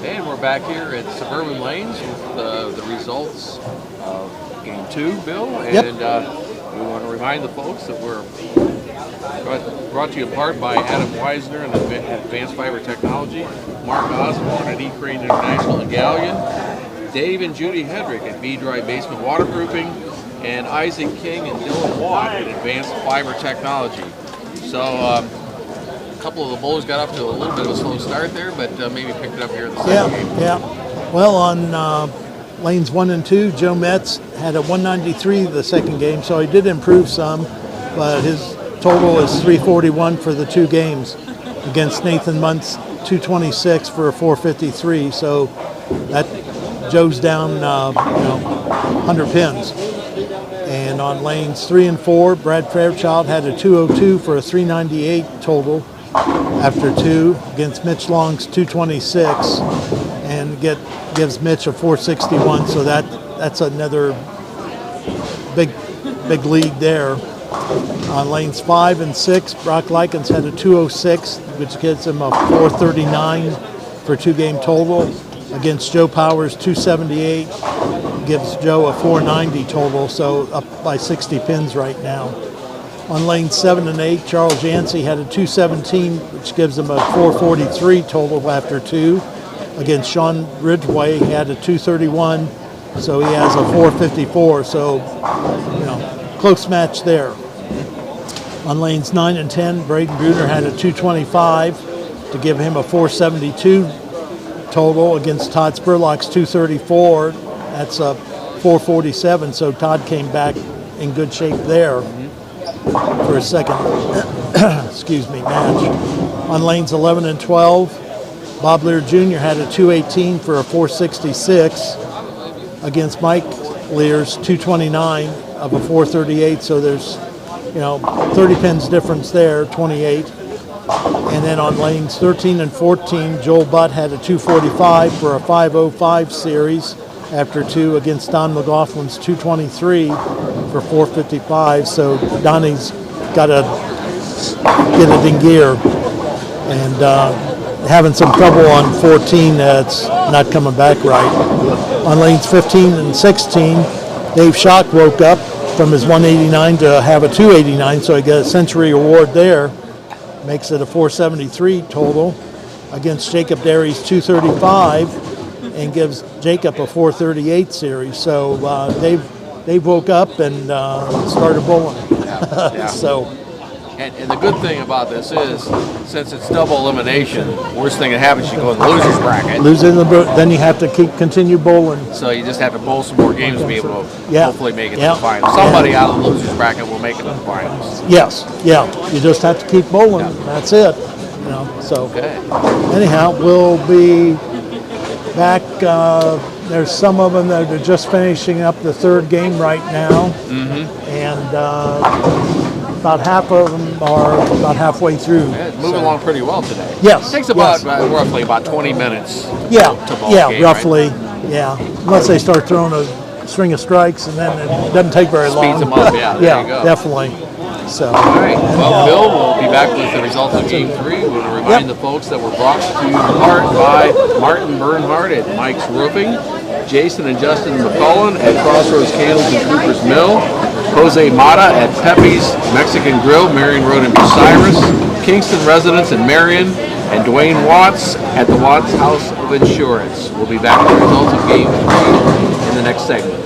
And we're back here at Suburban Lanes with the results of Game 2, Bill. And we want to remind the folks that we're brought to you in part by Adam Weisner and Advanced Fiber Technology, Mark Osborne at E-Crane International and Galleon, Dave and Judy Hedrick at V-Dry Basement Waterproofing, and Isaac King and Dylan Watt at Advanced Fiber Technology. So a couple of the bowlers got up to a little bit of a slow start there, but maybe picked it up here in the second game. Yeah. Well, on lanes 1 and 2, Joe Metz had a 193 the second game, so he did improve some, but his total is 341 for the 2 games against Nathan Munt's 226 for a 453. So that Joe's down 100 pins. And on lanes 3 and 4, Brad Fairchild had a 202 for a 398 total after 2 against Mitch Long's 226, and gives Mitch a 461. So that's another big lead there. On lanes 5 and 6, Brock Likens had a 206, which gives him a 439 for 2-game total against Joe Powers' 278. Gives Joe a 490 total, so up by 60 pins right now. On lanes 7 and 8, Charles Yancey had a 217, which gives him a 443 total after 2. Against Sean Ridgway, he had a 231, so he has a 454. So, close match there. On lanes 9 and 10, Braden Bruner had a 225 to give him a 472 total against Todd Spurlock's 234. That's a 447, so Todd came back in good shape there for a second match. On lanes 11 and 12, Bob Lear Jr. had a 218 for a 466 against Mike Lear's 229 of a 438, so there's 30 pins difference there, 28. And then on lanes 13 and 14, Joel Butt had a 245 for a 505 series after 2 against Don McLaughlin's 223 for 455. So Donnie's got to get it in gear, and having some trouble on 14 that's not coming back right. On lanes 15 and 16, Dave Schock woke up from his 189 to have a 289, so he got a Century Award there. Makes it a 473 total against Jacob Derry's 235, and gives Jacob a 438 series. So Dave woke up and started bowling. Yeah. So. And the good thing about this is, since it's double elimination, worst thing that happens, you go in the loser's bracket. Then you have to continue bowling. So you just have to bowl some more games to be able to hopefully make it to the finals. Yeah. Somebody out of the loser's bracket will make it to the finals. Yes, you just have to keep bowling. Yeah. That's it. So anyhow, we'll be back. There's some of them that are just finishing up the 3rd game right now, and about half of them are about halfway through. Yeah, it's moving along pretty well today. Yes. It takes roughly about 20 minutes. To bowl game, roughly. Right? Yeah, unless they start throwing a string of strikes, and then it doesn't take very long. Speeds them up. Yeah. There you go. Definitely. So. All right. Well, Bill, we'll be back with the results of Game 3. We want to remind the folks that we're brought to you in part by Martin Bernhardt at Mike's Roofing, Jason and Justin McCullen at Crossroads Candles and Cooper's Mill, Jose Mata at Pepe's Mexican Grill, Marion Road in Bucyrus, Kingston Residence in Marion, and Dwayne Watts at the Watts House of Insurance. We'll be back with the results of Game 3 in the next segment.